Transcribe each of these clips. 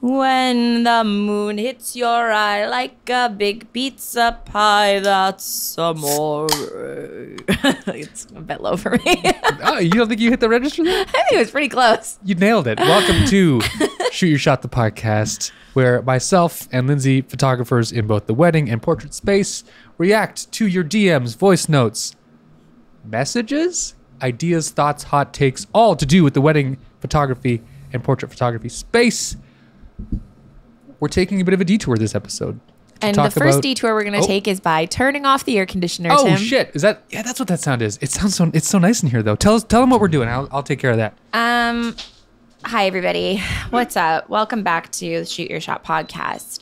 When the moon hits your eye like a big pizza pie, that's amore. It's a bit low for me. Oh, you don't think you hit the register there? I think it was pretty close. You nailed it. Welcome to Shoot Your Shot, the podcast, where myself and Lindsay, photographers in both the wedding and portrait space, react to your DMs, voice notes, messages, ideas, thoughts, hot takes, all to do with the wedding photography and portrait photography space. We're taking a bit of a detour this episode. And the first detour we're going to take is by turning off the air conditioner, Tim. Oh, shit. Is that... Yeah, that's what that sound is. It sounds so... It's so nice in here, though. Tell them what we're doing. I'll take care of that. Hi, everybody. What's up? Welcome back to the Shoot Your Shot podcast.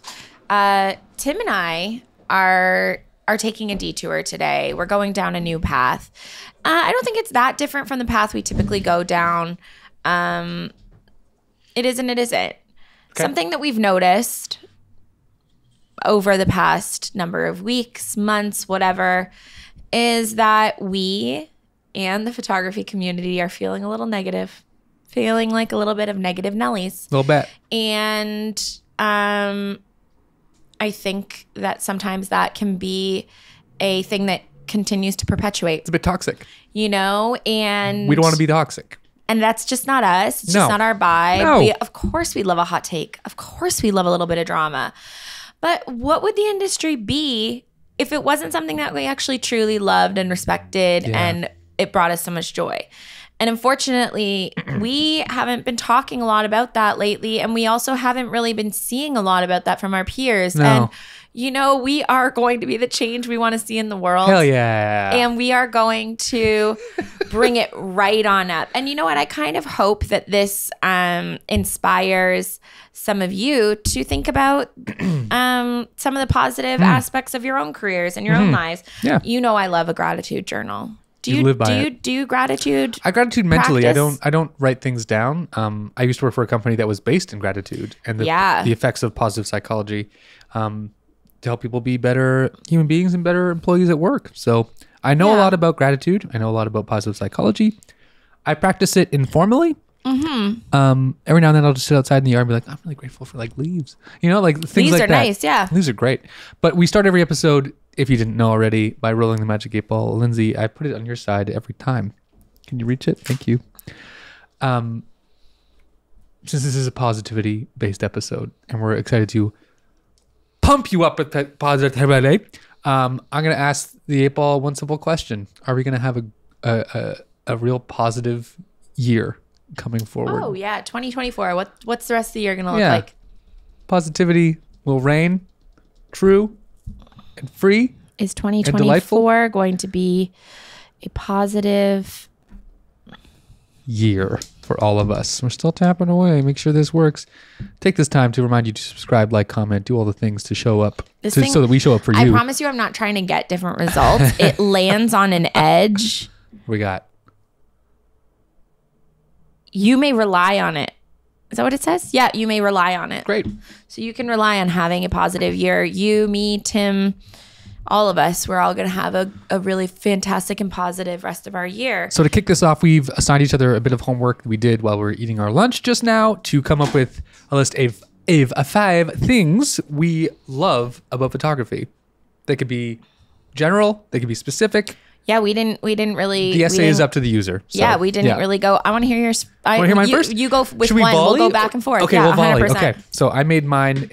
Tim and I are taking a detour today. We're going down a new path. I don't think it's that different from the path we typically go down. It is and it isn't. Okay. Something that we've noticed over the past number of weeks, months, whatever, is that we and the photography community are feeling a little negative, feeling like a little bit of negative Nellies. A little bit. And I think that sometimes that can be a thing that continues to perpetuate. It's a bit toxic. You know, and... We don't want to be toxic. And that's just not us. It's just not our vibe. No. Of course we love a hot take. Of course we love a little bit of drama. But what would the industry be if it wasn't something that we actually truly loved and respected and it brought us so much joy? And unfortunately, we haven't been talking a lot about that lately. And we also haven't really been seeing a lot about that from our peers. No. And, you know, we are going to be the change we want to see in the world. Hell yeah. And we are going to bring it right on up. And you know what? I kind of hope that this inspires some of you to think about some of the positive aspects of your own careers and your own lives. Yeah. You know, I love a gratitude journal. Do you live by it? Do you gratitude? I gratitude mentally. Practice? I don't write things down. I used to work for a company that was based in gratitude and the effects of positive psychology to help people be better human beings and better employees at work. So I know a lot about gratitude. I know a lot about positive psychology. I practice it informally. Mm-hmm. Every now and then I'll just sit outside in the yard and be like, I'm really grateful for like leaves. You know, like things like that. Leaves are nice, yeah. Leaves are great. But we start every episode, if you didn't know already, by rolling the magic 8 ball. Lindsay, I put it on your side every time. Can you reach it? Thank you. Since this is a positivity-based episode and we're excited to pump you up with that positivity, I'm going to ask the 8 ball one simple question. Are we going to have a real positive year coming forward? Oh, yeah. 2024. What's the rest of the year going to look like? Positivity will reign, true and free. Is 2024 going to be a positive year for all of us? We're still tapping away. Make sure this works. Take this time to remind you to subscribe, like, comment, do all the things to show up so that we show up for you. I promise you I'm not trying to get different results. It lands on an edge. We got. You may rely on it. Is that what it says? Yeah, you may rely on it. Great. So you can rely on having a positive year. You, me, Tim, all of us, we're all going to have a really fantastic and positive rest of our year. So to kick this off, we've assigned each other a bit of homework that we did while we were eating our lunch just now to come up with a list of 5 things we love about photography. They could be general. They could be specific. Yeah, we didn't really. The essay is up to the user. So, yeah, we didn't really go. I want to hear yours. Want to hear mine first? You go with one. We'll go back and forth. Okay, we'll volley. 100%. Okay, so I made mine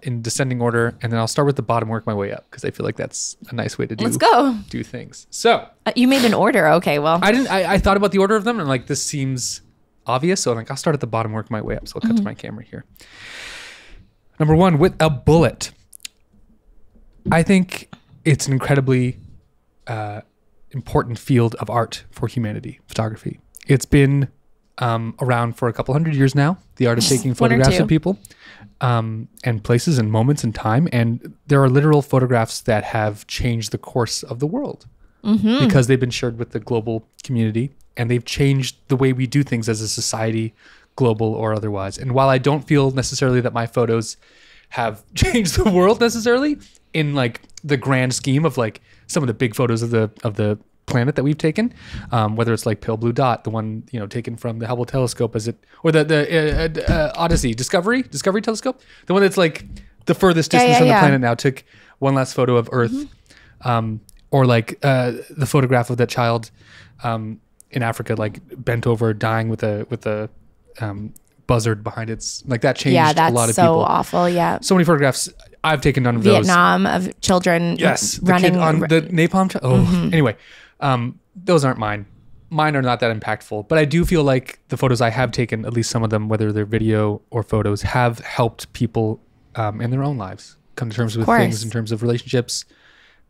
in descending order, and then I'll start with the bottom, work my way up because I feel like that's a nice way to do. Let's go. Do things. So you made an order. Okay, well I didn't. I thought about the order of them, and like this seems obvious. So like I'll start at the bottom, work my way up. So I'll cut to my camera here. Number 1, with a bullet. I think it's an incredibly important field of art for humanity, photography. It's been around for a couple hundred years now, the art of taking photographs of people and places and moments in time. And there are literal photographs that have changed the course of the world because they've been shared with the global community and they've changed the way we do things as a society, global or otherwise. And while I don't feel necessarily that my photos have changed the world necessarily in like the grand scheme of like some of the big photos of the planet that we've taken, whether it's like Pale Blue Dot, the one taken from the Hubble telescope, or the Odyssey Discovery telescope, the one that's like the furthest distance from the planet now, took one last photo of Earth, or like the photograph of that child in Africa, like bent over, dying with a buzzard behind its, like that changed a lot of people. So awful. Yeah. So many photographs. I've taken none of Vietnam of children. Yes. Running the kid on the napalm. Anyway, those aren't mine. Mine are not that impactful, but I do feel like the photos I have taken, at least some of them, whether they're video or photos, have helped people in their own lives come to terms with things in terms of relationships,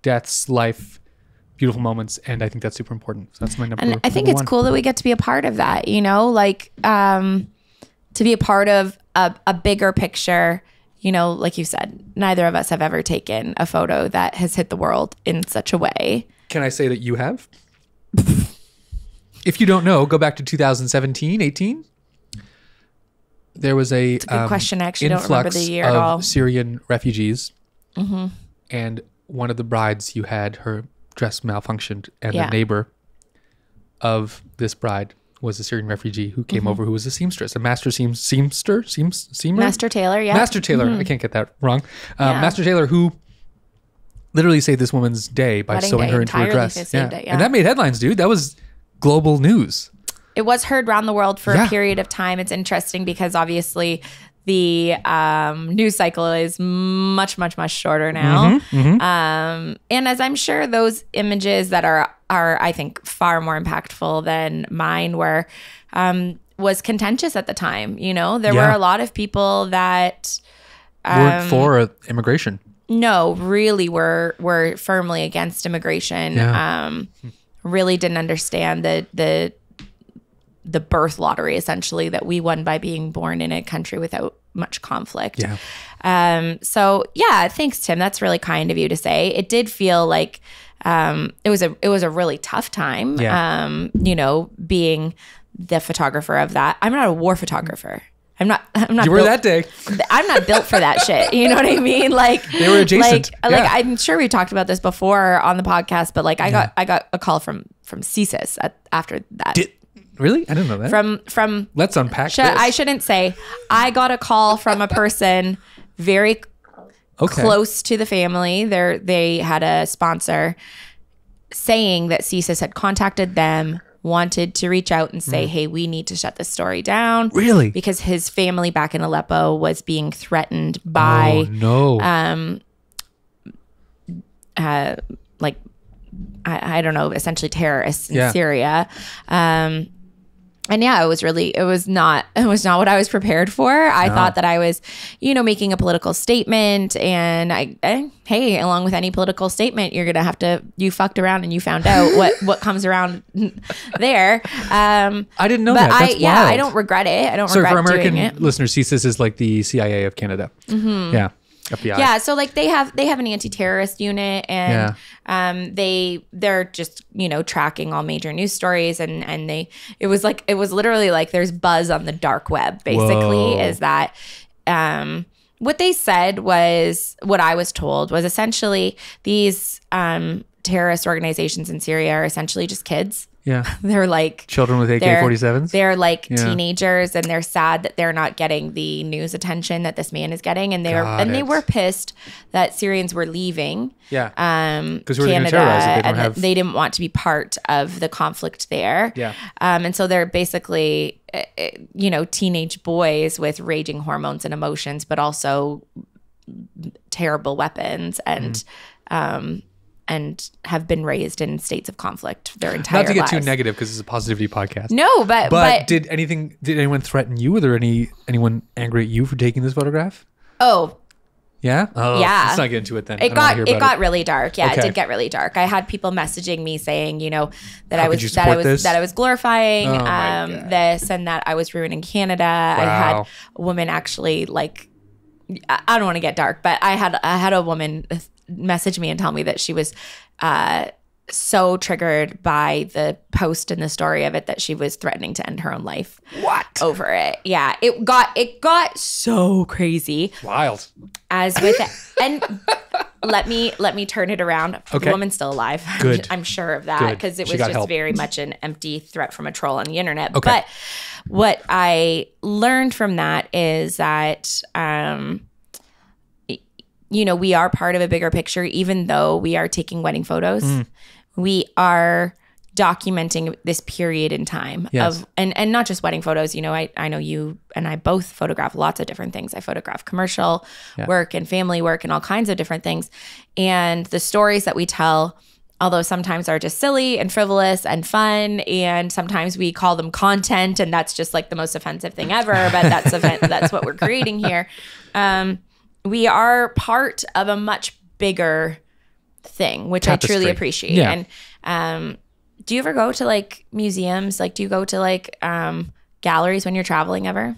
deaths, life, beautiful moments. And I think that's super important. So that's my number. And I think it's cool that we get to be a part of that, like to be a part of a bigger picture. Like you said, neither of us have ever taken a photo that has hit the world in such a way. Can I say that you have? If you don't know, go back to 2017, 18. There was It's a good question. I actually don't remember the year at all. Syrian refugees. And one of the brides, you had her dress malfunctioned, and the neighbor of this bride was a Syrian refugee who came over, who was a seamstress, a master seamer? Master tailor, yeah. Master tailor. I can't get that wrong. Master tailor who literally saved this woman's day by sewing her into a dress. And that made headlines, dude. That was global news. It was heard around the world for a period of time. It's interesting because obviously the news cycle is much, much, much shorter now. And as I'm sure those images that are I think far more impactful than mine were, was contentious at the time. There were a lot of people that weren't for immigration. No, really were firmly against immigration. Really didn't understand the birth lottery, essentially, that we won by being born in a country without much conflict. So thanks, Tim. That's really kind of you to say. It did feel like it was a really tough time. Being the photographer of that. I'm not a war photographer. I'm not. You were that day. I'm not built for that shit. You know what I mean? Like they were adjacent. Like I'm sure we talked about this before on the podcast, but like I got a call from CSIS after that. Really? I didn't know that. From Let's unpack this. I shouldn't say. I got a call from a person very close to the family. They had a sponsor saying that CSIS had contacted them, wanted to reach out and say, hey, we need to shut this story down. Really? Because his family back in Aleppo was being threatened by I don't know, essentially terrorists in Syria. And it was not what I was prepared for. I thought that I was, making a political statement, and hey, along with any political statement, you're going to you fucked around and you found out what comes around there. I didn't know that. That's wild. I don't regret it. I don't regret doing it. For American listeners, CSIS is like the CIA of Canada. Yeah. FBI. Yeah, so like they have an anti-terrorist unit, and they're just tracking all major news stories, and it was literally like there's buzz on the dark web basically. Is that what they said was, what I was told was essentially these terrorist organizations in Syria are essentially just kids. Yeah. They're like children with AK-47s. They're like teenagers, and they're sad that they're not getting the news attention that this man is getting. And they were pissed that Syrians were leaving. Yeah. Because Canada, and they didn't want to be part of the conflict there. Yeah. And so they're basically teenage boys with raging hormones and emotions, but also terrible weapons and have been raised in states of conflict their entire lives. Not to get too negative, because it's a positivity podcast. No, but did anyone threaten you? Were there anyone angry at you for taking this photograph? Oh. Yeah? Oh, yeah. Let's not get into it then. It got really dark. Yeah, It did get really dark. I had people messaging me saying, that I was glorifying this, and that I was ruining Canada. Wow. I had a woman actually, like, I don't want to get dark, but I had a woman message me and tell me that she was so triggered by the post and the story of it that she was threatening to end her own life. What? Over it. Yeah. It got so crazy. Wild. As with and let me turn it around. Okay. The woman's still alive. Good. I'm sure of that, because it was just help. very much an empty threat from a troll on the internet. Okay. But what I learned from that is that, we are part of a bigger picture. Even though we are taking wedding photos, we are documenting this period in time of, and not just wedding photos. I know you and I both photograph lots of different things. I photograph commercial work and family work and all kinds of different things. And the stories that we tell, although sometimes are just silly and frivolous and fun, and sometimes we call them content, and that's just like the most offensive thing ever, but that's what we're creating here. We are part of a much bigger thing, which Tapestry. I truly appreciate. Yeah. And do you ever go to like museums? Like, do you go to like galleries when you're traveling ever?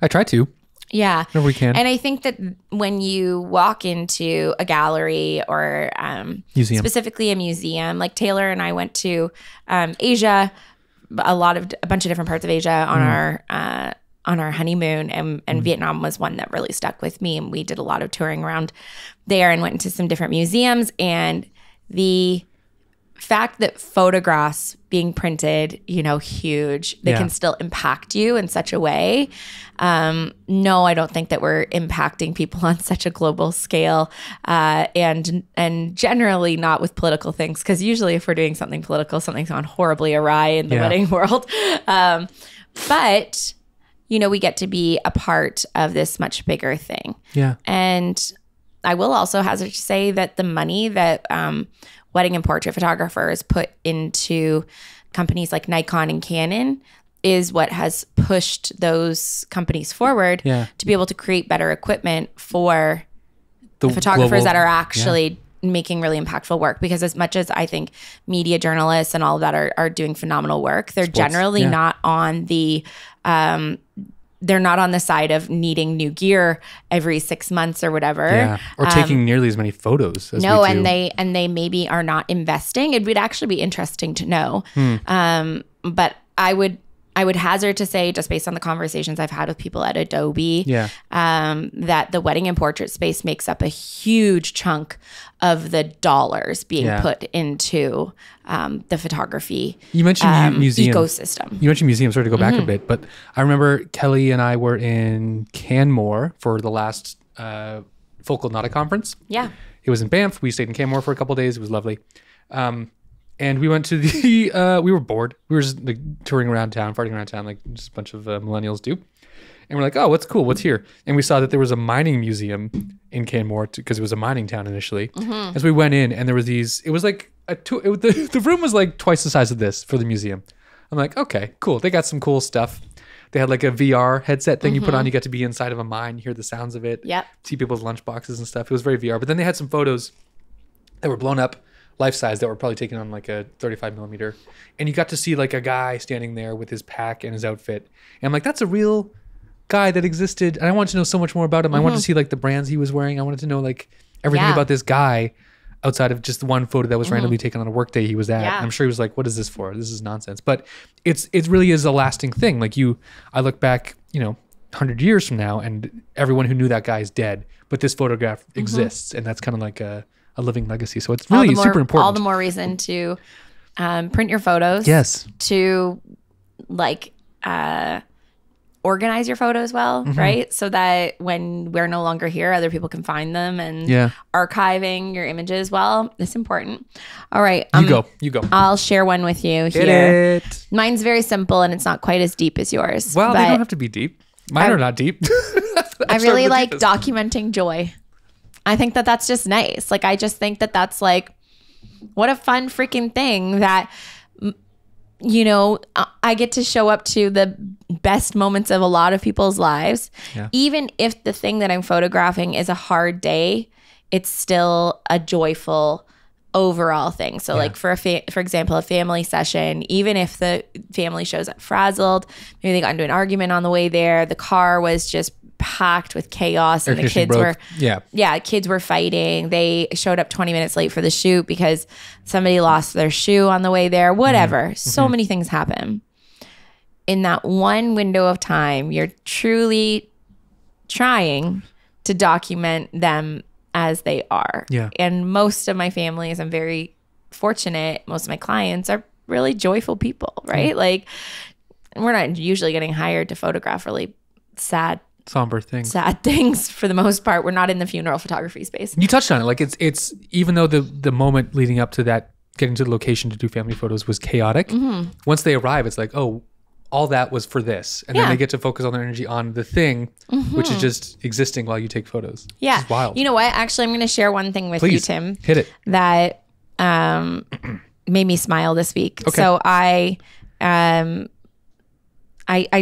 I try to. Yeah. Whenever we can. And I think that when you walk into a gallery or Museum. specifically a museum, like Taylor and I went to Asia, a bunch of different parts of Asia on our honeymoon, and Vietnam was one that really stuck with me. And we did a lot of touring around there and went into some different museums. And the fact that photographs being printed, huge, they can still impact you in such a way. No, I don't think that we're impacting people on such a global scale, and generally not with political things, because usually if we're doing something political, something's gone horribly awry in the wedding world. But we get to be a part of this much bigger thing. Yeah. And I will also hazard to say that the money that wedding and portrait photographers put into companies like Nikon and Canon is what has pushed those companies forward to be able to create better equipment for the photographers that are actually making really impactful work. Because as much as I think media journalists and all of that are doing phenomenal work, they're generally not on the they're not on the side of needing new gear every 6 months or whatever. Yeah. Or taking nearly as many photos as we do. and they maybe are not investing. It would actually be interesting to know. But I would hazard to say, just based on the conversations I've had with people at Adobe, that the wedding and portrait space makes up a huge chunk of the dollars being put into the photography museum ecosystem. You mentioned museums. Sorry to go back a bit, but I remember Kelly and I were in Canmore for the last Focal Nautic conference. Yeah. It was in Banff. We stayed in Canmore for a couple of days. It was lovely. And we went to the, we were bored. We were just like touring around town, farting around town, like just a bunch of millennials do. And we're like, oh, what's cool? What's here? And we saw that there was a mining museum in Canmore because it was a mining town initially. As we went in, and there was these, it was like, the room was like twice the size of this for the museum. I'm like, okay, cool. They got some cool stuff. They had like a VR headset thing you put on. You get to be inside of a mine, hear the sounds of it, see people's lunch boxes and stuff. It was very VR. But then they had some photos that were blown up, life size, that were probably taken on like a 35 millimeter. And you got to see like a guy standing there with his pack and his outfit. And I'm like, that's a real guy that existed. And I wanted to know so much more about him. I wanted to see like the brands he was wearing. I wanted to know like everything about this guy outside of just one photo that was randomly taken on a work day he was at. And I'm sure he was like, what is this for? This is nonsense. But it really is a lasting thing. Like I look back, 100 years from now, and everyone who knew that guy is dead, but this photograph exists. And that's kind of like a living legacy. So it's really super important. All the more reason to print your photos. Yes. To like organize your photos well, right? So that when we're no longer here, other people can find them, and archiving your images well. It's important. All right. You go. I'll share one with you here. Mine's very simple, and it's not quite as deep as yours. Well, they don't have to be deep. Mine are not deep. I really like documenting joy. I think that that's just nice. Like, I just think that that's like, what a fun freaking thing that, I get to show up to the best moments of a lot of people's lives. Yeah. Even if the thing that I'm photographing is a hard day, it's still a joyful overall thing. So like for example, a family session, even if the family shows up frazzled, maybe they got into an argument on the way there, the car was just packed with chaos, and the kids kids were fighting. They showed up 20 minutes late for the shoot because somebody lost their shoe on the way there, whatever. So many things happen. In that one window of time, you're truly trying to document them as they are. Yeah. And most of my families, I'm very fortunate. Most of my clients are really joyful people, right? Like we're not usually getting hired to photograph really somber things for the most part. We're not in the funeral photography space. You touched on it. Like it's even though the moment leading up to that, getting to the location to do family photos was chaotic. Once they arrive, it's like, oh, all that was for this. And then they get to focus all their energy on the thing, which is just existing while you take photos. Yeah. Which is wild. You know what? Actually, I'm going to share one thing with you, Tim. Hit it. That made me smile this week. Okay. So I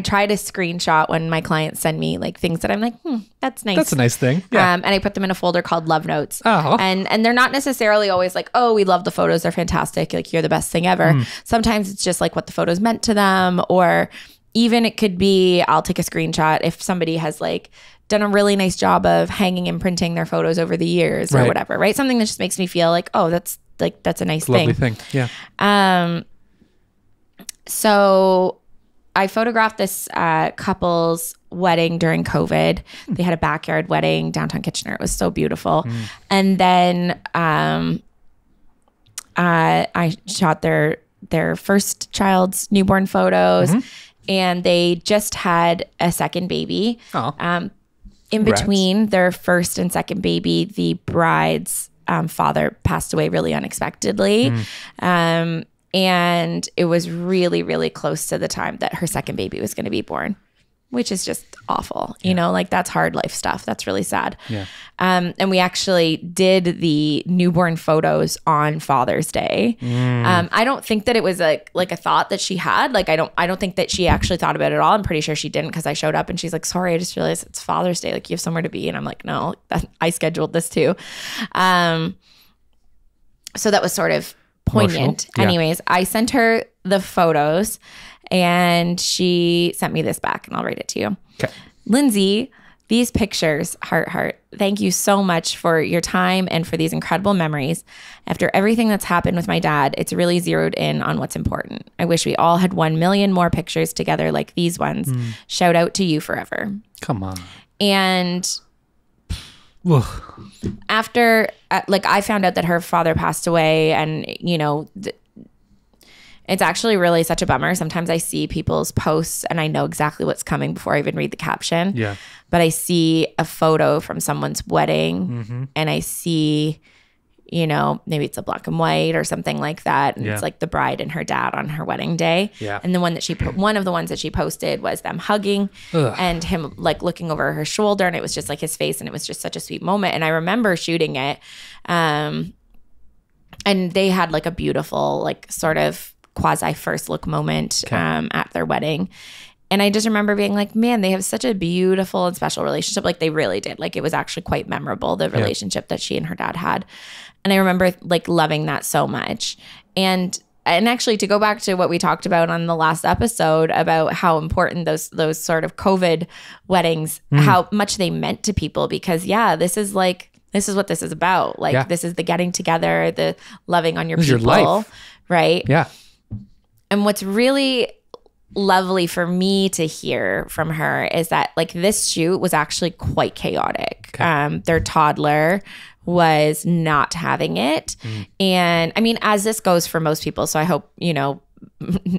try to screenshot when my clients send me like things that I'm like, that's nice. That's a nice thing. Yeah. And I put them in a folder called Love Notes. Oh. And they're not necessarily always like, oh, we love the photos. They're fantastic. Like you're the best thing ever. Sometimes it's just like what the photos meant to them, or even it could be, I'll take a screenshot if somebody has like done a really nice job of hanging and printing their photos over the years or whatever, right? Something that just makes me feel like, oh, that's a nice thing. Lovely thing. Yeah. So I photographed this couple's wedding during COVID. They had a backyard wedding downtown Kitchener. It was so beautiful. And then I shot their first child's newborn photos, and they just had a second baby. In between their first and second baby, the bride's father passed away really unexpectedly. And it was really, really close to the time that her second baby was going to be born, which is just awful. You know, like that's hard life stuff. That's really sad. Yeah. And we actually did the newborn photos on Father's Day. I don't think that it was like a thought that she had. Like, I don't think that she actually thought about it at all. I'm pretty sure she didn't, because I showed up and she's like, sorry, I just realized it's Father's Day. Like, you have somewhere to be. And I'm like, no, I scheduled this too. So that was sort of poignant. Yeah. Anyways, I sent her the photos and she sent me this back, and I'll read it to you. Okay. Lindsay, these pictures, heart. Thank you so much for your time and for these incredible memories. After everything that's happened with my dad, it's really zeroed in on what's important. I wish we all had 1 million more pictures together like these ones. Shout out to you forever. Come on. And after, I found out that her father passed away, and, you know, it's actually really such a bummer. Sometimes I see people's posts and I know exactly what's coming before I even read the caption. Yeah. But I see a photo from someone's wedding and I see, you know, maybe it's a black and white or something like that. And it's like the bride and her dad on her wedding day. Yeah. And the one that one of the ones that she posted was them hugging and him like looking over her shoulder, and it was just like his face, and it was just such a sweet moment. And I remember shooting it. And they had like a beautiful, like sort of quasi first look moment at their wedding. And I just remember being like, man, they have such a beautiful and special relationship. Like they really did. Like it was actually quite memorable, the relationship that she and her dad had. And I remember like loving that so much. And actually, to go back to what we talked about on the last episode about how important those sort of COVID weddings, how much they meant to people, because this is what this is about. Like this is the getting together, the loving on your people, your life. Right? Yeah. And what's really lovely for me to hear from her is that like this shoot was actually quite chaotic. Okay. Their toddler was not having it. And I mean, as this goes for most people, so I hope, you know,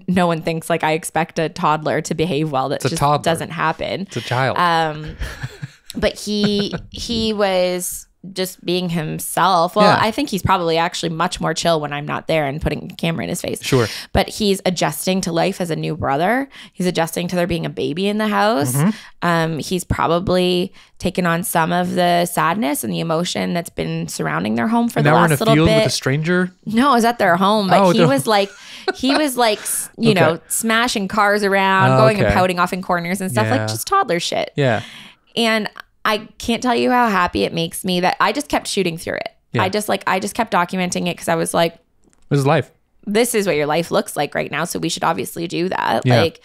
no one thinks like I expect a toddler to behave well. That just doesn't happen. It's a child. But he was just being himself. Well, I think he's probably actually much more chill when I'm not there and putting a camera in his face. Sure. But he's adjusting to life as a new brother. He's adjusting to there being a baby in the house. He's probably taken on some of the sadness and the emotion that's been surrounding their home for the last little bit. Now we're in a field with a stranger? No, I was at their home, but he was like, you know, smashing cars around, going and pouting off in corners and stuff, like just toddler shit. Yeah. And I can't tell you how happy it makes me that I just kept shooting through it. Yeah. I just kept documenting it because I was like, this is life. This is what your life looks like right now. So we should obviously do that. Yeah. Like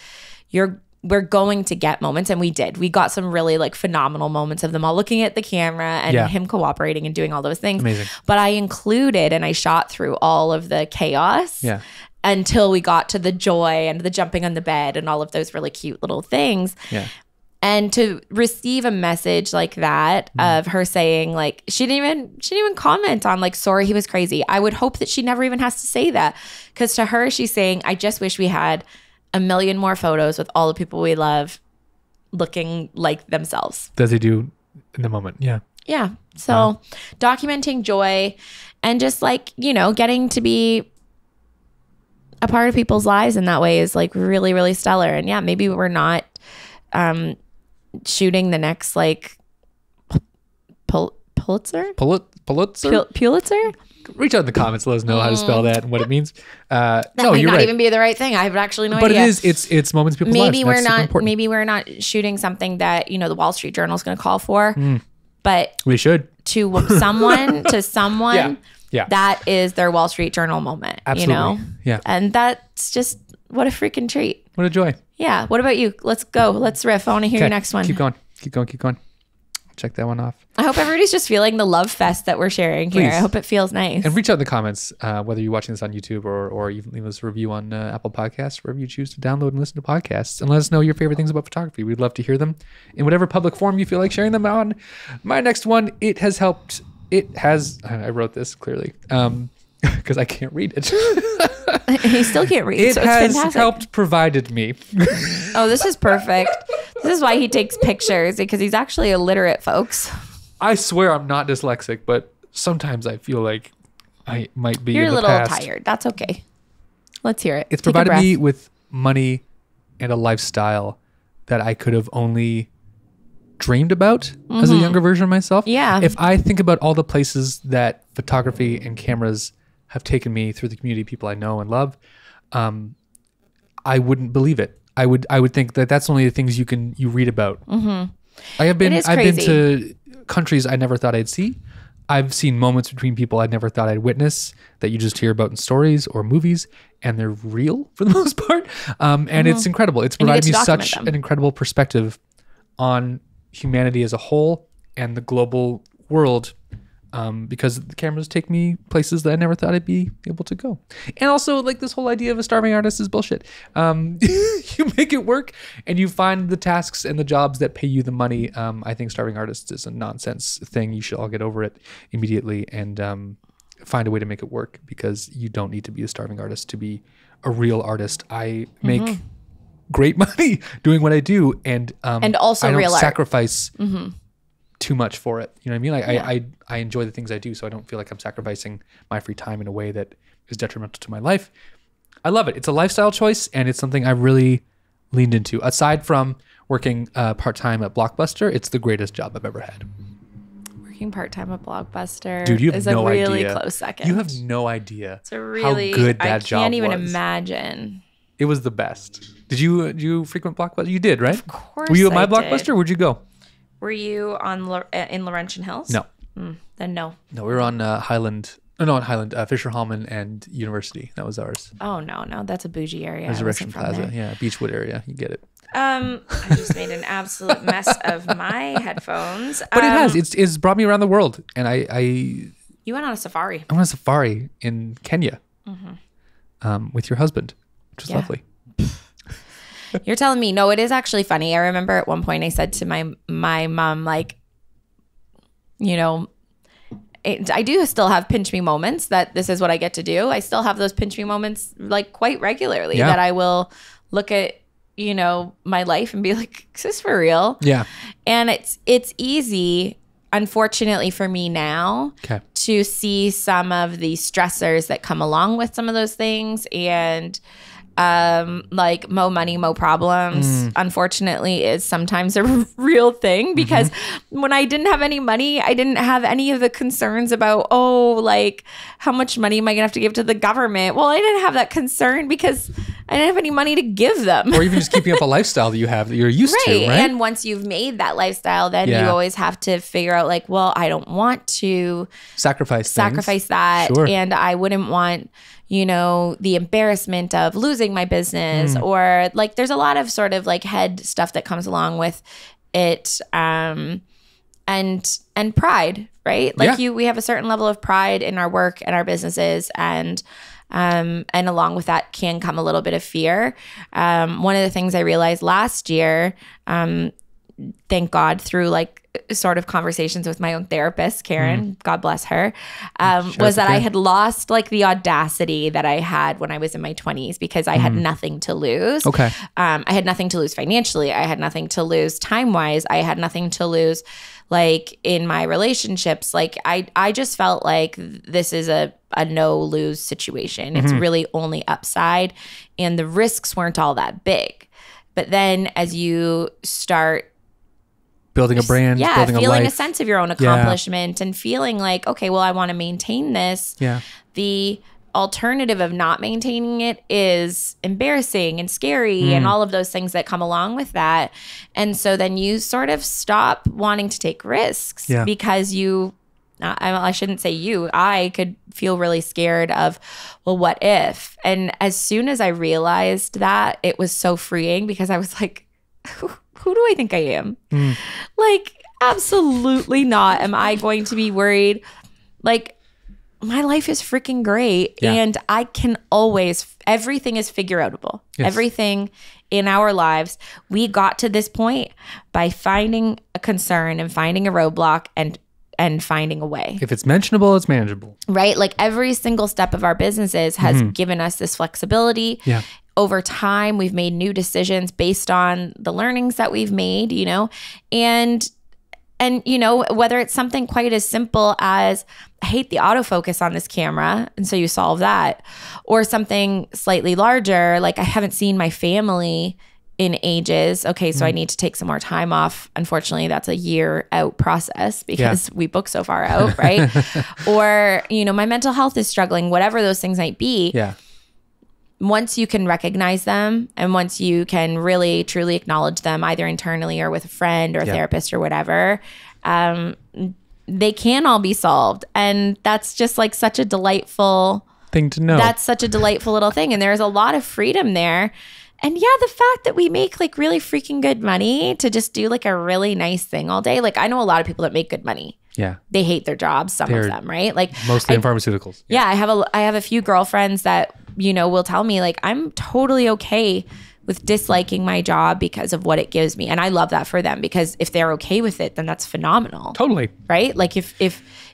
we're going to get moments, and we did. We got some really like phenomenal moments of them all looking at the camera and him cooperating and doing all those things. Amazing. But I included and I shot through all of the chaos until we got to the joy and the jumping on the bed and all of those really cute little things. Yeah. And to receive a message like that of her saying like, she didn't even comment on like, sorry, he was crazy. I would hope that she never even has to say that. Because to her, she's saying, I just wish we had a million more photos with all the people we love looking like themselves. As they do in the moment. Yeah. Yeah. So documenting joy and just like, you know, getting to be a part of people's lives in that way is like really, really stellar. And yeah, maybe we're not shooting the next like Pulitzer? Pulitzer? Reach out in the comments. Let us know how to spell that and what it means. That no, might you're not right. even be the right thing. I have actually no but idea. But it's moments in people's lives. Maybe we're not shooting something that, you know, the Wall Street Journal is going to call for. But we should. To someone, yeah. that is their Wall Street Journal moment. Absolutely. You know? Yeah. And that's just what a freaking treat. What a joy. Yeah. What about you? Let's go. Let's riff. I want to hear your next one. Keep going. Check that one off. I hope everybody's just feeling the love fest that we're sharing here. Please. I hope it feels nice. And reach out in the comments, whether you're watching this on YouTube or even leave us a review on Apple Podcasts, wherever you choose to download and listen to podcasts. And let us know your favorite things about photography. We'd love to hear them in whatever public form you feel like sharing them on. My next one, I wrote this clearly because I can't read it. He still can't read. It so it's has fantastic. helped provided me. Oh, this is perfect. This is why he takes pictures, because he's actually illiterate, folks. I swear I'm not dyslexic, but sometimes I feel like I might be. You're in a the little past. tired. That's okay. Let's hear it. It's provided me with money and a lifestyle that I could have only dreamed about as a younger version of myself. Yeah. If I think about all the places that photography and cameras have taken me through the community, people I know and love, I wouldn't believe it. I would think that that's only the things you read about. I've been to countries I never thought I'd see. I've seen moments between people I never thought I'd witness that you just hear about in stories or movies, and they're real for the most part. And it's incredible. It's provided me such an incredible perspective on humanity as a whole and the global world, because the cameras take me places that I never thought I'd be able to go. And also, like, this whole idea of a starving artist is bullshit. You make it work and you find the tasks and the jobs that pay you the money. I think starving artists is a nonsense thing. You should all get over it immediately and find a way to make it work, because you don't need to be a starving artist to be a real artist. I make great money doing what I do, and also I don't sacrifice too much for it. You know what I mean? I enjoy the things I do, so I don't feel like I'm sacrificing my free time in a way that is detrimental to my life. I love it. It's a lifestyle choice, and it's something I really leaned into. Aside from working part-time at Blockbuster, it's the greatest job I've ever had. Working part-time at Blockbuster, dude, you have no idea. Is a really close second. You have no idea it's a really, how good that job was. I can't even imagine. It was the best. Did you frequent Blockbuster? You did, right? Of course. Were you at my Blockbuster? Where'd you go? Were you in Laurentian Hills? No. Then no. No, we were on Highland. Oh, no, on Highland, Fisher Hallman and University. That was ours. Oh, no. That's a bougie area. Resurrection Plaza. Yeah, Beechwood area. You get it. I just made an absolute mess of my headphones. But it has. It's brought me around the world. And You went on a safari. I went on a safari in Kenya with your husband, which was lovely. You're telling me. No, it is actually funny. I remember at one point I said to my mom, like, you know, I do still have pinch me moments that this is what I get to do. I still have those pinch me moments like quite regularly that I will look at, you know, my life and be like, is this for real? Yeah. And it's easy, unfortunately for me now, to see some of the stressors that come along with some of those things. And like mo money, mo problems, unfortunately, is sometimes a real thing, because when I didn't have any money, I didn't have any of the concerns about, like, how much money am I gonna have to give to the government? Well, I didn't have that concern because I didn't have any money to give them. Or even just keeping up a lifestyle that you have that you're used to, right? And once you've made that lifestyle, then you always have to figure out, like, well, I don't want to sacrifice that. Sure. And I wouldn't want, you know, the embarrassment of losing my business, or like, there's a lot of sort of like head stuff that comes along with it. And pride, right? Like we have a certain level of pride in our work and our businesses, and along with that can come a little bit of fear. One of the things I realized last year, thank God, through like sort of conversations with my own therapist, Karen, God bless her, was that I had lost like the audacity that I had when I was in my 20s because I had nothing to lose. Okay. I had nothing to lose financially. I had nothing to lose time-wise. I had nothing to lose like in my relationships. Like I just felt like this is a no-lose situation. It's really only upside, and the risks weren't all that big. But then as you start building a brand, building feeling a a sense of your own accomplishment and feeling like, okay, well, I want to maintain this. Yeah. The alternative of not maintaining it is embarrassing and scary and all of those things that come along with that. And so then you sort of stop wanting to take risks because I shouldn't say I could feel really scared of, well, what if? And as soon as I realized that, it was so freeing because I was like, who do I think I am? Like, absolutely not. Am I going to be worried? Like, my life is freaking great. And I can always, everything is figure outable. Yes. Everything in our lives, we got to this point by finding a concern and finding a roadblock and finding a way. If it's mentionable, it's manageable. Right? Like every single step of our businesses has given us this flexibility. Yeah. Over time, we've made new decisions based on the learnings that we've made, you know, and you know, whether it's something quite as simple as I hate the autofocus on this camera, and so you solve that, or something slightly larger, like I haven't seen my family in ages. Okay, so I need to take some more time off. Unfortunately, that's a year out process because we book so far out, right? Or, you know, my mental health is struggling, whatever those things might be. Yeah. Once you can recognize them and once you can really truly acknowledge them either internally or with a friend or a therapist or whatever, they can all be solved. And that's just like such a delightful thing to know. That's such a delightful little thing. And there's a lot of freedom there. And yeah, the fact that we make like really freaking good money to just do like a really nice thing all day. Like I know a lot of people that make good money. Yeah. They hate their jobs, some of them, right? Like mostly in pharmaceuticals. Yeah, I have a few girlfriends that, you know, will tell me like I'm totally okay with disliking my job because of what it gives me. And I love that for them because if they're okay with it, then that's phenomenal. Totally. Right? Like if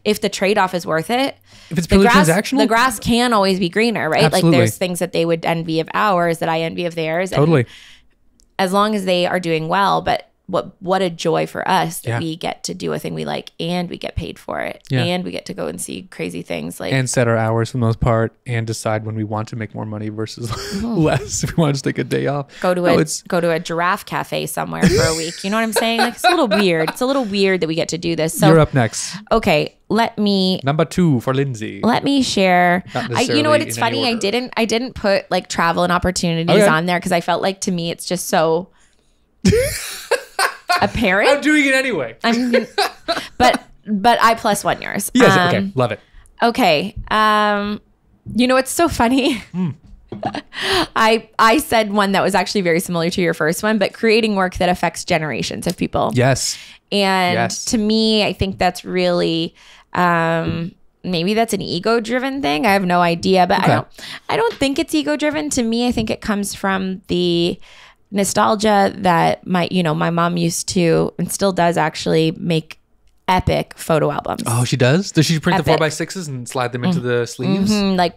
the trade-off is worth it, if it's purely transactional, the grass can always be greener, right? Absolutely. Like there's things that they would envy of ours that I envy of theirs. Totally. And as long as they are doing well, but what a joy for us that we get to do a thing we like and we get paid for it and we get to go and see crazy things like and set our hours for the most part and decide when we want to make more money versus less if we want to just take a day off. Go to a giraffe cafe somewhere for a week. You know what I'm saying? Like it's a little weird. It's a little weird that we get to do this. So you're up next. Okay, let me number 2 for Lindsay. Let me share. You know what? It's funny. I didn't put like travel and opportunities on there because I felt like to me it's just so apparent. I'm doing it anyway. But I plus one yours. Yes. Okay. Love it. Okay. You know, it's so funny. I said one that was actually very similar to your first one, but creating work that affects generations of people. Yes. And to me, I think that's really, maybe that's an ego-driven thing. I have no idea, but I don't think it's ego-driven. To me, I think it comes from the nostalgia that my mom used to and still does actually make epic photo albums. Oh, she does? Does she print the 4x6s and slide them into the sleeves? Like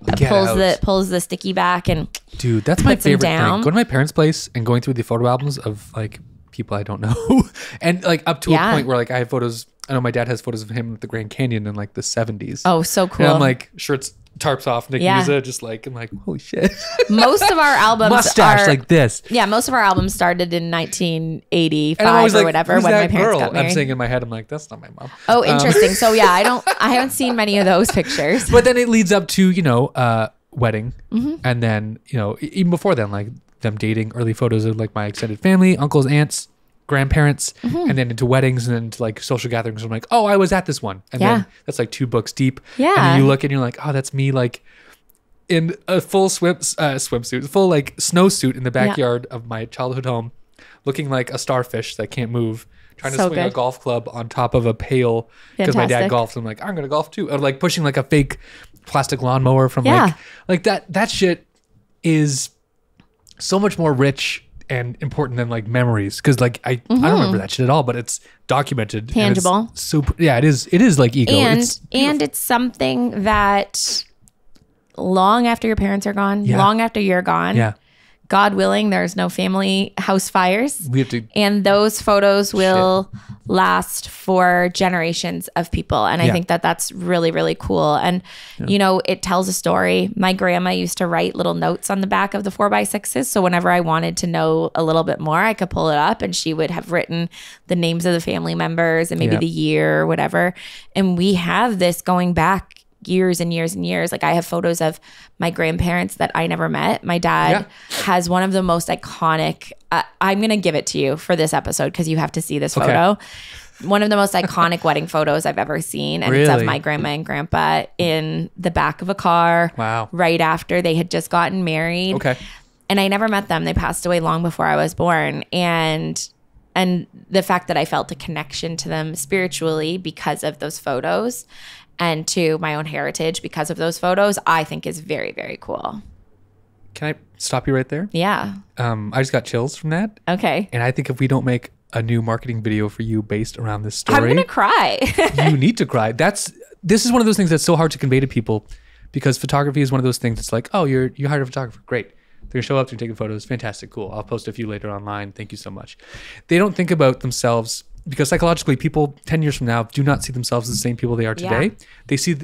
pulls the sticky back and dude, that's my favorite thing. Going to my parents' place and going through the photo albums of like people I don't know and like up to a point where like I have photos. I know my dad has photos of him at the Grand Canyon in like the 70s. Oh, so cool. And I'm like, shirts, tarps off, Nick Musa, just like, I'm like, holy shit. Most of our albums mustache like this. Yeah, most of our albums started in 1985 or whatever when my parents got married. I'm saying in my head, I'm like, that's not my mom. Oh, interesting. So yeah, I haven't seen many of those pictures. But then it leads up to, you know, wedding. And then, you know, even before then, like them dating, early photos of like my extended family, uncles, aunts, grandparents, and then into weddings and then into like social gatherings. I'm like, oh, I was at this one. And then that's like 2 books deep. Yeah. And then you look and you're like, oh, that's me like in a full swimsuit, full like snowsuit in the backyard of my childhood home, looking like a starfish that can't move, trying to swing a golf club on top of a pail because my dad golfs. I'm like, I'm going to golf too. Or like pushing like a fake plastic lawnmower from like that shit is so much more rich and important than like memories. Because like I don't remember that shit at all, but it's documented, tangible. And it's super. Yeah, it is. It is like ego, and it's something that long after your parents are gone, long after you're gone. God willing, there's no family house fires. We have to, and those photos will last for generations of people. And I think that that's really, really cool. And, you know, it tells a story. My grandma used to write little notes on the back of the 4x6s. So whenever I wanted to know a little bit more, I could pull it up and she would have written the names of the family members and maybe the year or whatever. And we have this going back years and years and years. Like I have photos of my grandparents that I never met. My dad has one of the most iconic, I'm going to give it to you for this episode because you have to see this photo. One of the most iconic wedding photos I've ever seen. And it's of my grandma and grandpa in the back of a car. Wow. Right after they had just gotten married. Okay. And I never met them. They passed away long before I was born. And the fact that I felt a connection to them spiritually because of those photos and to my own heritage because of those photos, I think is very, very cool. Can I stop you right there? Yeah. I just got chills from that. Okay. And I think if we don't make a new marketing video for you based around this story, I'm going to cry. You need to cry. This is one of those things that's so hard to convey to people because photography is one of those things that's like, oh, you hired a photographer. Great. They're going to show up, they're taking photos. Fantastic. Cool. I'll post a few later online. Thank you so much. They don't think about themselves because psychologically people 10 years from now do not see themselves as the same people they are today. Yeah. They see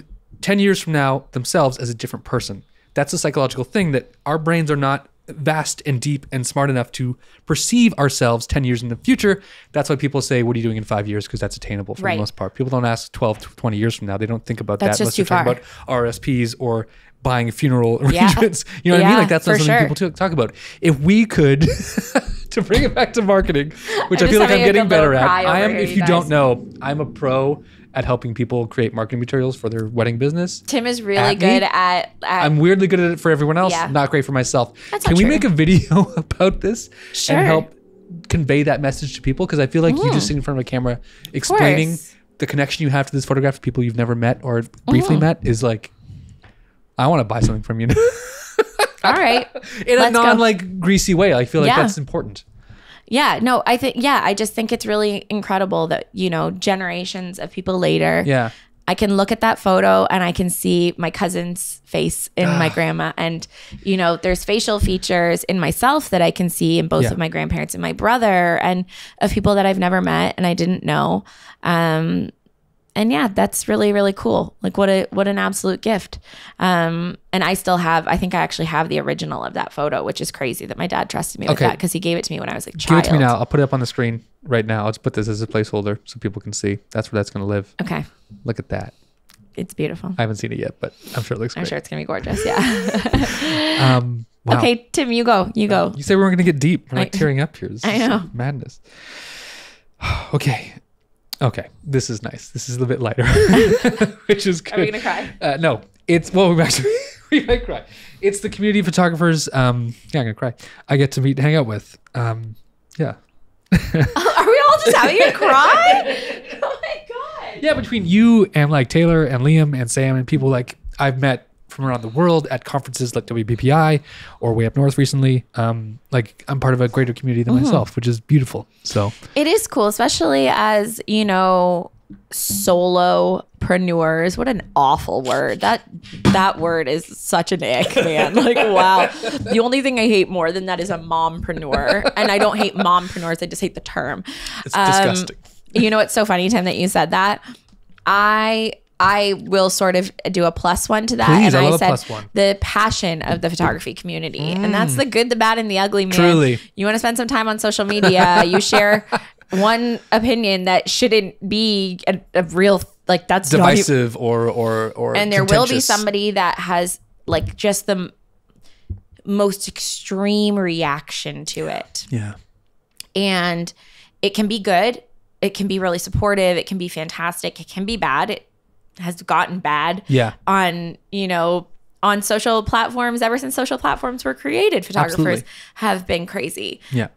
10 years from now themselves as a different person. That's a psychological thing that our brains are not vast and deep and smart enough to perceive ourselves 10 years in the future. That's why people say, what are you doing in 5 years? Because that's attainable for the most part. People don't ask 12 to 20 years from now. They don't think about that unless they're talking about RSPs or buying funeral arrangements. You know what I mean? Like that's not something people talk about. If we could, to bring it back to marketing, which I feel like I'm getting better at. I am, if you don't know, I'm a pro at helping people create marketing materials for their wedding business. Tim is really good at I'm weirdly good at it for everyone else, not great for myself. Can we make a video about this and help convey that message to people? Because I feel like you just sitting in front of a camera explaining the connection you have to this photograph to people you've never met or briefly met is like, I want to buy something from you. All right. In a non greasy way. I feel like that's important. Yeah, no, I just think it's really incredible that, you know, generations of people later, I can look at that photo and I can see my cousin's face in my grandma. And, you know, there's facial features in myself that I can see in both of my grandparents and my brother and of people that I've never met and I didn't know. And yeah, that's really, really cool. Like what an absolute gift. And I think I actually have the original of that photo, which is crazy that my dad trusted me with that because he gave it to me when I was a child. Give it to me now. I'll put it up on the screen right now. I'll just put this as a placeholder so people can see. That's where that's going to live. Okay. Look at that. It's beautiful. I haven't seen it yet, but I'm sure it looks great. I'm sure it's going to be gorgeous. Yeah. Wow. Okay, Tim, you go. You go. You said we weren't going to get deep. We're like tearing up here. This is madness. Okay. This is nice. This is a little bit lighter, which is good. Are we going to cry? No. We might cry. It's the community of photographers. I'm going to cry. I get to meet and hang out with. Yeah. Are we all just having a cry? Oh my God. Yeah, between you and like Taylor and Liam and Sam and people like I've met from around the world at conferences like WBPI or way up north recently. Like I'm part of a greater community than myself, which is beautiful. So it is cool, especially as, you know, solopreneurs. What an awful word. That word is such an ick, man. Like, wow. The only thing I hate more than that is a mompreneur. And I don't hate mompreneurs. I just hate the term. It's disgusting. You know, it's so funny, Tim, that you said that. I will sort of do a plus one to that. Please, and I love said a plus one. The passion of the photography community. And that's the good, the bad, and the ugly, man. Truly. You want to spend some time on social media, you share one opinion that shouldn't be a real, like that's divisive or and there will be somebody that has like just the most extreme reaction to it. Yeah. And it can be good. It can be really supportive. It can be fantastic. It can be bad. It has gotten bad on, you know, on social platforms. Ever since social platforms were created, photographers have been crazy. Yeah.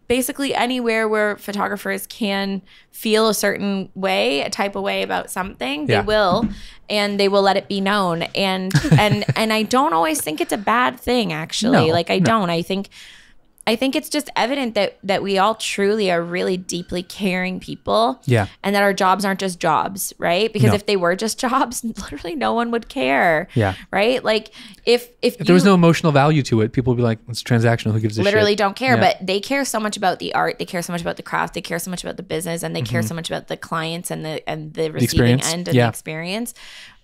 Basically anywhere where photographers can feel a certain way, a type of way about something, they will, and they will let it be known. And I don't always think it's a bad thing, actually. I don't. I think I think it's just evident that we all truly are really deeply caring people. Yeah. And that our jobs aren't just jobs, right? Because if they were just jobs, literally no one would care. Yeah. Right? Like if there was no emotional value to it, people would be like, it's transactional. Who gives a shit? Literally don't care. But they care so much about the art. They care so much about the craft. They care so much about the business, and they care so much about the clients and the receiving end and the experience.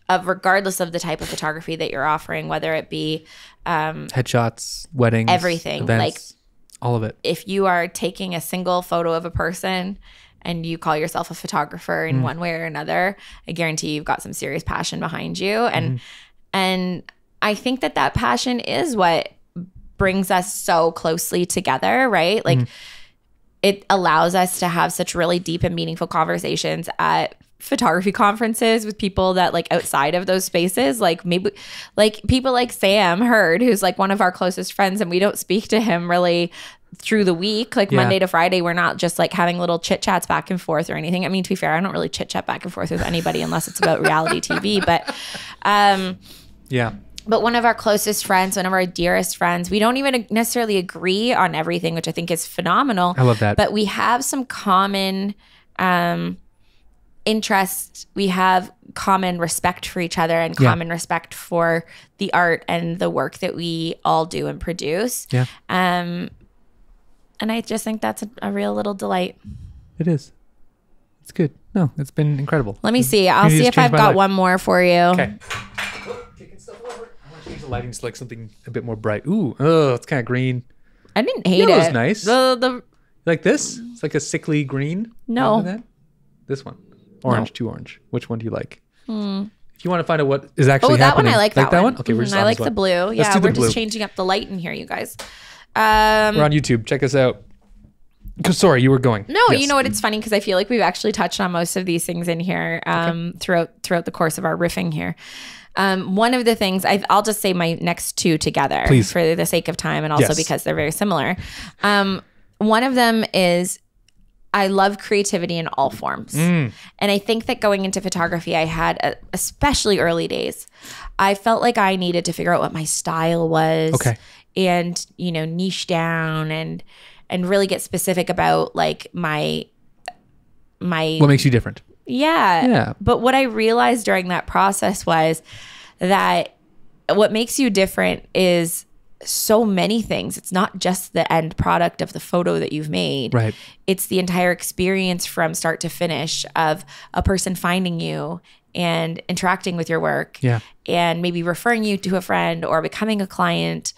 Regardless of the type of photography that you're offering, whether it be headshots, weddings, everything, events, like all of it. If you are taking a single photo of a person and you call yourself a photographer in one way or another, I guarantee you've got some serious passion behind you. And I think that passion is what brings us so closely together, right? Like it allows us to have such really deep and meaningful conversations at photography conferences with people that like outside of those spaces, like maybe like people like Sam Hurd, who's like one of our closest friends, and we don't speak to him really through the week, like Monday to Friday. We're not just like having little chit chats back and forth or anything. I mean, to be fair, I don't really chit chat back and forth with anybody unless it's about reality TV, but but one of our closest friends, one of our dearest friends, we don't even necessarily agree on everything, which I think is phenomenal. I love that. But we have some common interests. We have common respect for each other and common respect for the art and the work that we all do and produce. Yeah. And I just think that's a real little delight. It is. It's good. No, it's been incredible. Let me see. I'll see if I've got one more for you. Okay. Kicking stuff over. I want to change the lighting to like something a bit more bright. Ooh, oh, it's kind of green. I didn't hate it. It was nice. The like this? It's like a sickly green. No. This one. Orange, too orange. Which one do you like? If you want to find out what is actually happening. That one I like. That one. Okay, we're just on I like this the one. blue. Yeah, we're just changing up the light in here, you guys. We're on YouTube. Check us out. Sorry, you were going. No, yes. You know what? It's funny because I feel like we've actually touched on most of these things in here throughout the course of our riffing here. One of the things I'll just say my next two together, please, for the sake of time, and also because they're very similar. One of them is I love creativity in all forms. And I think that going into photography, I had, especially early days, I felt like I needed to figure out what my style was and, niche down and really get specific about like my what makes you different. Yeah. But what I realized during that process was that what makes you different is so many things. It's not just the end product of the photo that you've made. Right. It's the entire experience from start to finish of a person finding you and interacting with your work and maybe referring you to a friend or becoming a client.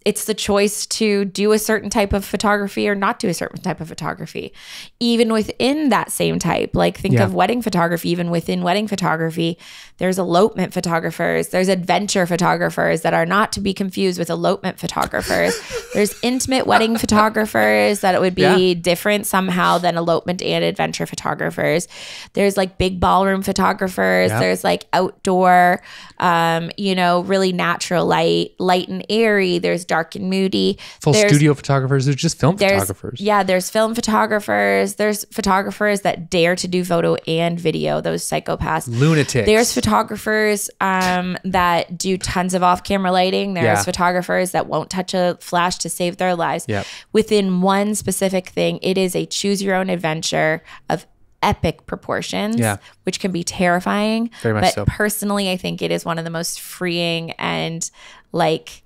It's the choice to do a certain type of photography or not do a certain type of photography. Even within that same type, like think of wedding photography, even within wedding photography, there's elopement photographers, there's adventure photographers that are not to be confused with elopement photographers. There's intimate wedding photographers that it would be different somehow than elopement and adventure photographers. There's like big ballroom photographers. There's like outdoor, really natural light and airy. There's dark and moody. There's studio photographers. There's just film photographers. Yeah, there's film photographers. There's photographers that dare to do photo and video, those psychopaths. Lunatics. There's photographers that do tons of off-camera lighting. There's photographers that won't touch a flash to save their lives. Within one specific thing, it is a choose-your-own adventure of epic proportions, which can be terrifying. Very much so. Personally, I think it is one of the most freeing and like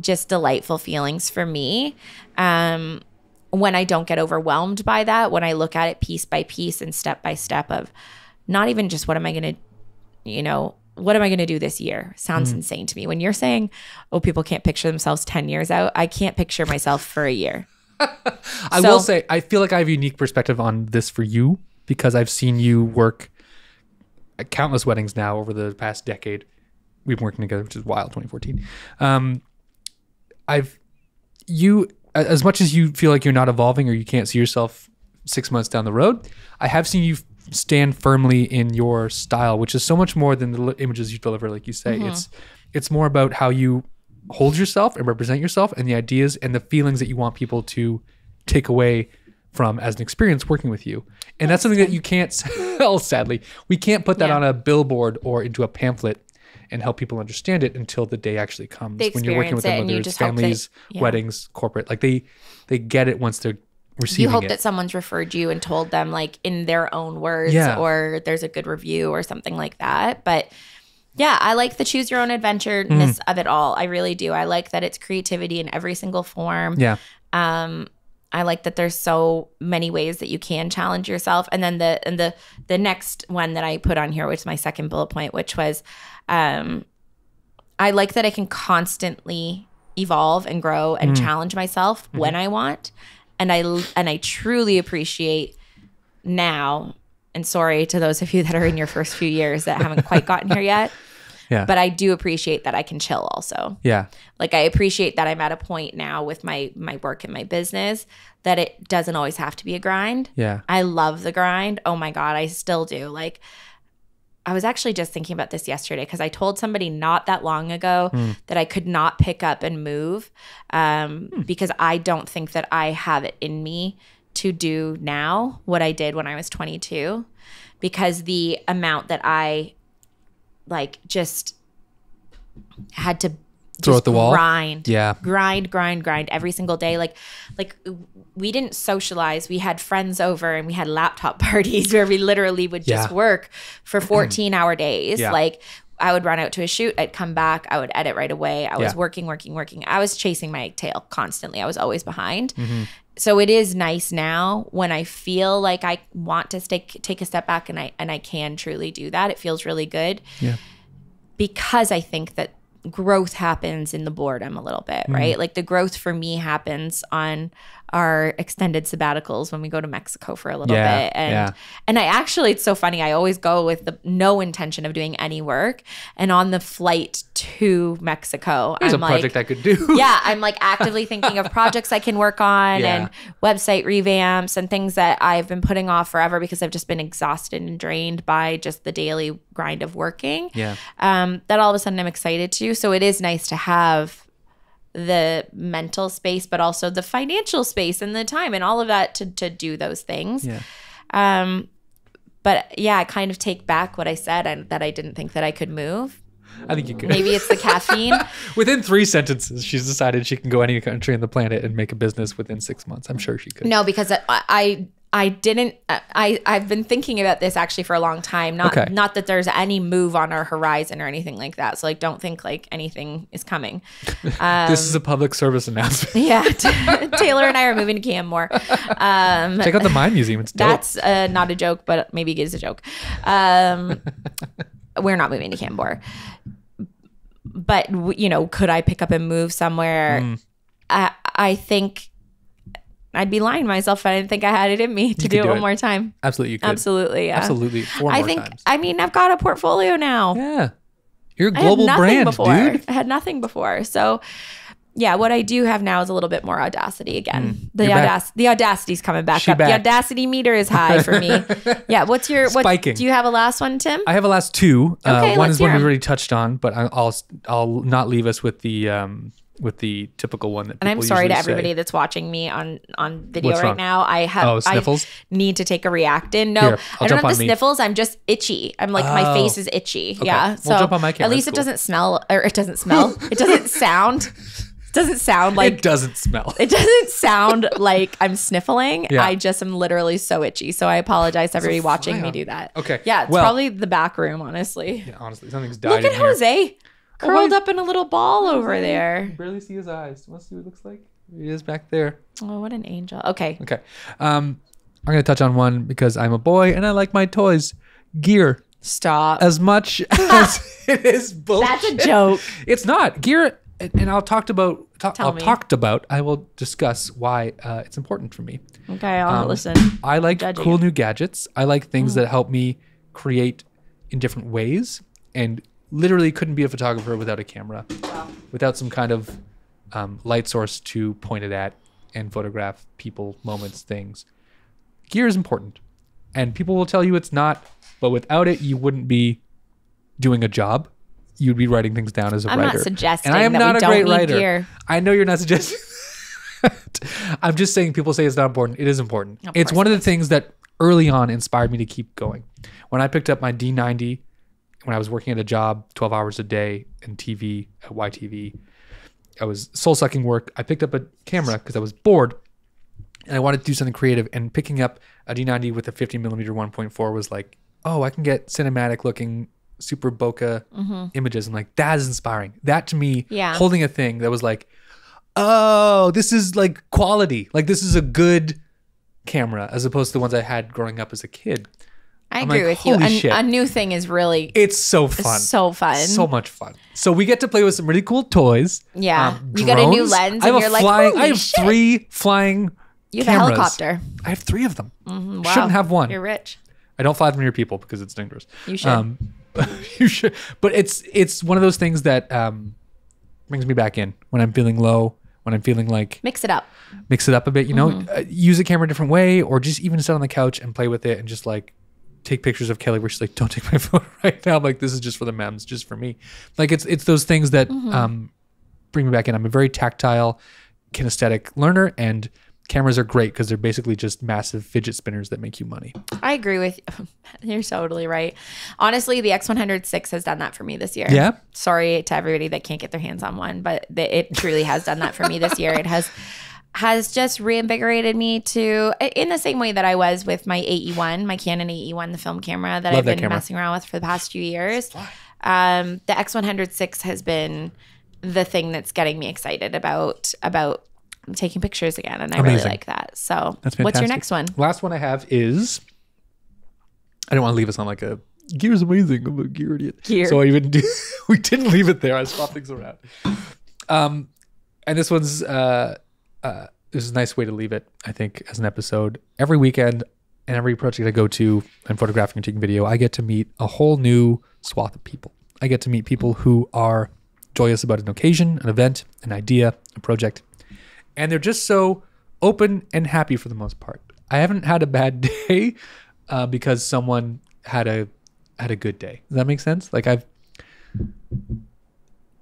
just delightful feelings for me when I don't get overwhelmed by that, when I look at it piece by piece and step by step of not even just what am I going to do this year? Sounds insane to me. When you're saying, people can't picture themselves 10 years out, I can't picture myself for a year. I will say, I feel like I have a unique perspective on this for you because I've seen you work at countless weddings now over the past decade. We've been working together, which is wild, 2014. As much as you feel like you're not evolving or you can't see yourself 6 months down the road, I have seen you stand firmly in your style, which is so much more than the images you deliver, like you say. It's more about how you hold yourself and represent yourself and the ideas and the feelings that you want people to take away from as an experience working with you. And that's something that you can't sell, sadly. We can't put that on a billboard or into a pamphlet and help people understand it until the day actually comes. They When you're working with experience it, them, and you whether it's just hope that- families, yeah. weddings, corporate, like they get it once they're receiving You hope it. that someone's referred you and told them like in their own words, Yeah. or there's a good review or something like that. But yeah, I like the choose your own adventure-ness of it all. I really do. I like that it's creativity in every single form. Yeah. I like that there's so many ways that you can challenge yourself. And then the next one that I put on here, which is my second bullet point, which was I like that I can constantly evolve and grow and challenge myself when I want. And I truly appreciate now, and sorry to those of you that are in your first few years that haven't quite gotten here yet. Yeah. But I do appreciate that I can chill also. Yeah. Like I appreciate that I'm at a point now with my work and my business that it doesn't always have to be a grind. Yeah. I love the grind. Oh my God, I still do. Like I was actually just thinking about this yesterday because I told somebody not that long ago that I could not pick up and move because I don't think that I have it in me to do now what I did when I was 22, because the amount that I like just had to Throw at the wall? grind every single day. Like we didn't socialize. We had friends over and we had laptop parties where we literally would just work for 14-hour days. Yeah. Like I would run out to a shoot, I'd come back, I would edit right away. I was working. I was chasing my tail constantly. I was always behind. So it is nice now when I feel like I want to take a step back and I can truly do that. It feels really good. Yeah. Because I think that growth happens in the boredom a little bit, right? Like the growth for me happens on our extended sabbaticals when we go to Mexico for a little bit. And I actually, it's so funny. I always go with no intention of doing any work. And on the flight to Mexico, There's I'm a project like, I could do. yeah, I'm like actively thinking of projects I can work on and website revamps and things that I've been putting off forever because I've just been exhausted and drained by just the daily grind of working. Yeah. That all of a sudden I'm excited to. So it is nice to have the mental space, but also the financial space and the time and all of that to do those things. Yeah. But yeah, I kind of take back what I said and that I didn't think that I could move. I think you could. Maybe it's the caffeine. Within 3 sentences, she's decided she can go any country on the planet and make a business within 6 months. I'm sure she could. No, because I didn't. I've been thinking about this actually for a long time. Not that there's any move on our horizon or anything like that. So like, don't think like anything is coming. This is a public service announcement. Yeah, Taylor and I are moving to Canmore. Check out the Mine Museum. It's dope. That's not a joke, but maybe it is a joke. We're not moving to Canmore. But could I pick up and move somewhere? I think I'd be lying to myself if I didn't think I had it in me to do it one more time. Absolutely, you could. Absolutely, yeah. Absolutely, 4 more times. I mean, I've got a portfolio now. Yeah, you're a global brand, before. dude. I had nothing before, so yeah. What I do have now is a little bit more audacity again. The audacity's coming back up. Back. The audacity meter is high for me. Yeah. What's Spiking. Do you have a last one, Tim? I have a last 2. Okay, one let's is one hear we 'em. already touched on, but I'll not leave us with the typical one that. And I'm people sorry to usually everybody say. that's watching me on video What's right wrong? now. I sniffles? need to take a Reactin. No, Here, I don't jump have the on me. sniffles. I'm just itchy. I'm like my face is itchy. Okay. Yeah. Well, So jump on my camera. at least That's it doesn't smell, or it doesn't smell. It doesn't sound. Doesn't sound like It doesn't smell. It doesn't sound like I'm sniffling. Yeah. I just am literally so itchy. So I apologize to everybody watching me do that. Okay. Yeah, it's Well- probably the back room, honestly. Yeah, honestly, something's died Look in at here. Jose curled up in a little ball over there. Barely see his eyes. Want to see what it looks like? He is back there. Oh, what an angel. Okay. Okay. I'm going to touch on one because I'm a boy and I like my toys. Gear. Stop. As much as it is bullshit. That's a joke. It's not. Gear, and I'll I will discuss why it's important for me. Okay, I'll listen. I like Judging cool you. new gadgets. I like things that help me create in different ways, and literally couldn't be a photographer without a camera, without some kind of light source to point it at and photograph people, moments, things. Gear is important, and people will tell you it's not, but without it, you wouldn't be doing a job. You'd be writing things down as a I'm writer. not suggesting and I am that not we a don't great need writer. gear. I know you're not suggesting. I'm just saying people say it's not important. It is important. It's one of the things that early on inspired me to keep going. When I picked up my D90, when I was working at a job 12 hours a day in TV at YTV. I was soul-sucking work. I picked up a camera because I was bored and I wanted to do something creative, and picking up a D90 with a 50 millimeter 1.4 was like, oh, I can get cinematic looking super bokeh images. I'm like, that is inspiring. That to me, holding a thing that was like, oh, this is like quality. Like this is a good camera as opposed to the ones I had growing up as a kid. I agree with you. A new thing is really... It's so fun. So fun. So much fun. So we get to play with some really cool toys. Yeah. You got a new lens and you're like, holy I have shit. 3 flying You have cameras. a helicopter. I have 3 of them. Wow. Shouldn't have one. You're rich. I don't fly them near people because it's dangerous. You should. You should. But it's one of those things that brings me back in when I'm feeling low, when I'm feeling like... Mix it up a bit, you know? Use a camera a different way, or just even sit on the couch and play with it and just like take pictures of Kelly where she's like, don't take my phone right now. I'm like, this is just for the memes, just for me. Like it's those things that bring me back in. I'm a very tactile, kinesthetic learner, and cameras are great because they're basically just massive fidget spinners that make you money. I agree with you. You're totally right. Honestly, the X106 has done that for me this year. Yeah. Sorry to everybody that can't get their hands on one, but it truly has done that for me this year. It has just reinvigorated me to, in the same way that I was with my AE1, my Canon AE1, the film camera that I've been messing around with for the past few years. The X106 has been the thing that's getting me excited about taking pictures again, and I really like that. So that's fantastic. What's your next one? Last one I have is, I don't want to leave us on like a gear's amazing. I'm a gear idiot. Gear. So we didn't leave it there. I swapped things around. And this one's this is a nice way to leave it, I think, as an episode. Every weekend and every project I go to and photographing and taking video, I get to meet a whole new swath of people. I get to meet people who are joyous about an occasion, an event, an idea, a project. And they're just so open and happy for the most part. I haven't had a bad day because someone had a good day. Does that make sense? Like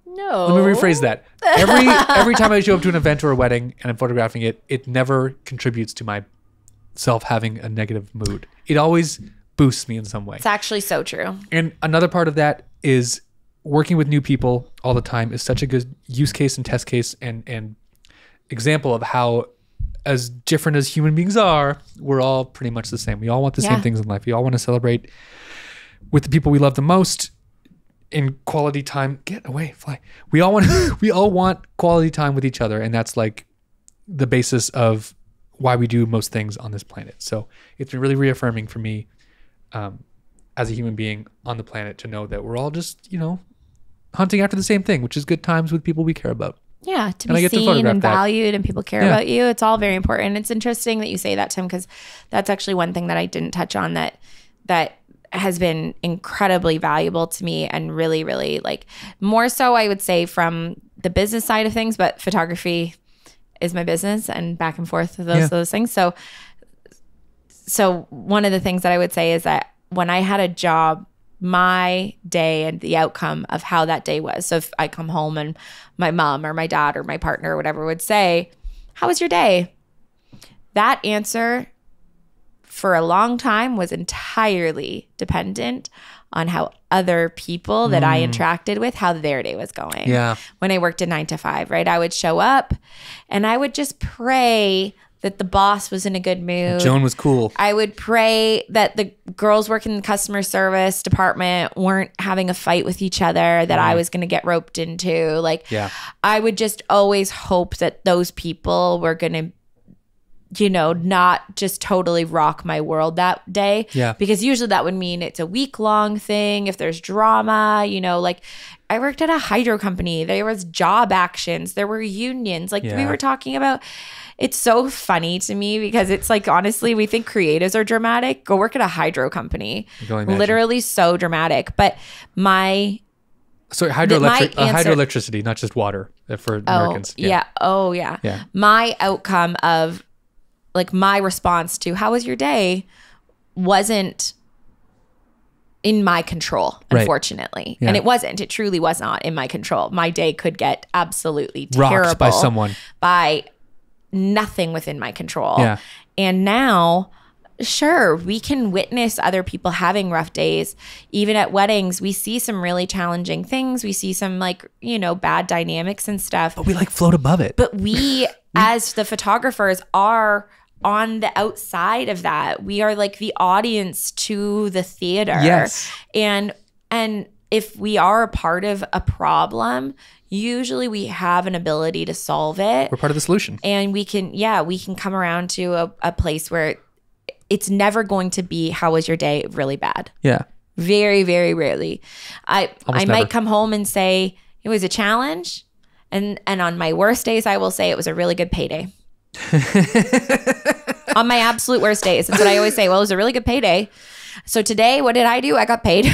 No. Let me rephrase that. Every time I show up to an event or a wedding and I'm photographing it, it never contributes to myself having a negative mood. It always boosts me in some way. It's actually so true. And another part of that is working with new people all the time is such a good use case and test case and example of how, as different as human beings are, we're all pretty much the same. We all want the same things in life. We all want to celebrate with the people we love the most in quality time. Get away, fly. We all want quality time with each other, and that's like the basis of why we do most things on this planet. So it's been really reaffirming for me as a human being on the planet to know that we're all just, hunting after the same thing, which is good times with people we care about. Yeah, to be seen and valued and people care about you. It's all very important. It's interesting that you say that, Tim, because that's actually one thing that I didn't touch on that has been incredibly valuable to me, and really, really, like, more so I would say from the business side of things, but photography is my business and back and forth of those things. So one of the things that I would say is that when I had a job, my day and the outcome of how that day was. So if I come home and my mom or my dad or my partner or whatever would say, "How was your day?" That answer for a long time was entirely dependent on how other people that I interacted with, how their day was going. Yeah. When I worked a 9 to 5, right? I would show up and I would just pray that the boss was in a good mood. Joan was cool. I would pray that the girls working in the customer service department weren't having a fight with each other that I was going to get roped into. I would just always hope that those people were going to, not just totally rock my world that day. Yeah. Because usually that would mean it's a week-long thing. If there's drama, I worked at a hydro company. There was job actions. There were unions. We were talking about. It's so funny to me because it's like, honestly, we think creatives are dramatic. Go work at a hydro company. Literally so dramatic. But hydroelectricity, not just water for Americans. Yeah. My outcome of my response to how was your day wasn't in my control, unfortunately. And it wasn't. It truly was not in my control. My day could get absolutely terrible. Rocked by someone. By nothing within my control. Yeah. And now sure, we can witness other people having rough days. Even at weddings, we see some really challenging things. We see some like, you know, bad dynamics and stuff. But we like float above it. But we, as the photographers, are on the outside of that. We are like the audience to the theater. Yes. And if we are a part of a problem, usually we have an ability to solve it. We're part of the solution. And we can come around to a place where it's never going to be, how was your day, really bad. Yeah. Very, very rarely. I never. might come home and say it was a challenge. And on my worst days, I will say it was a really good payday. On my absolute worst days. That's what I always say. Well, it was a really good payday. So today, what did I do? I got paid.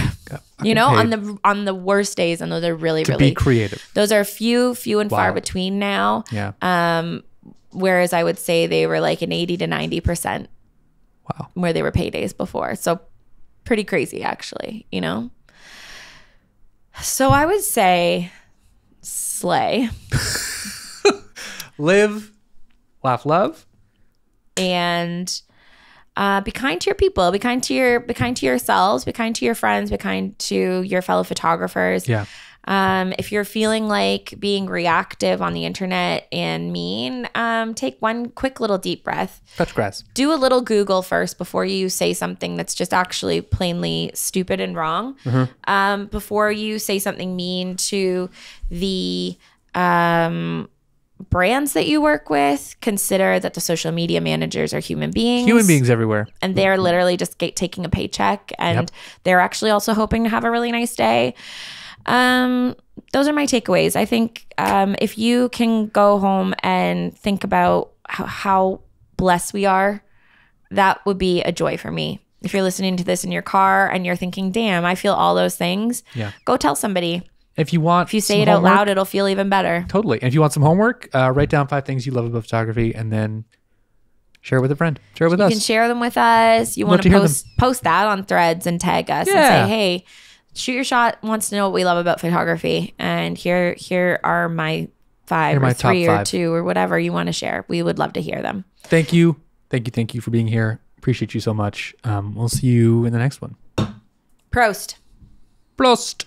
You know, paid. on the worst days, and those are really, to be creative. Those are few and far between now. Yeah. Whereas I would say they were like an 80 to 90%. Wow. Where they were paydays before. So pretty crazy, actually, you know? So I would say slay. Live, laugh, love. And be kind to your people, be kind to yourselves, be kind to your friends, be kind to your fellow photographers. Yeah. If you're feeling like being reactive on the internet and mean, take one quick little deep breath. Touch grass. Do a little Google first before you say something that's just actually plainly stupid and wrong. Mm-hmm. Before you say something mean to the brands that you work with, consider that the social media managers are human beings. Human beings everywhere. And they're literally just taking a paycheck, and they're actually also hoping to have a really nice day. Those are my takeaways. I think if you can go home and think about how blessed we are, that would be a joy for me. If you're listening to this in your car and you're thinking, damn, I feel all those things, go tell somebody. If you say it out loud, it'll feel even better. Totally. And if you want some homework, write down 5 things you love about photography and then share it with a friend. Share it with us. You can share them with us. You want to post that on Threads and tag us and say, hey, Shoot Your Shot wants to know what we love about photography. And here are my 5 or 3 or 2 or whatever you want to share. We would love to hear them. Thank you. Thank you for being here. Appreciate you so much. We'll see you in the next one. Prost. Prost.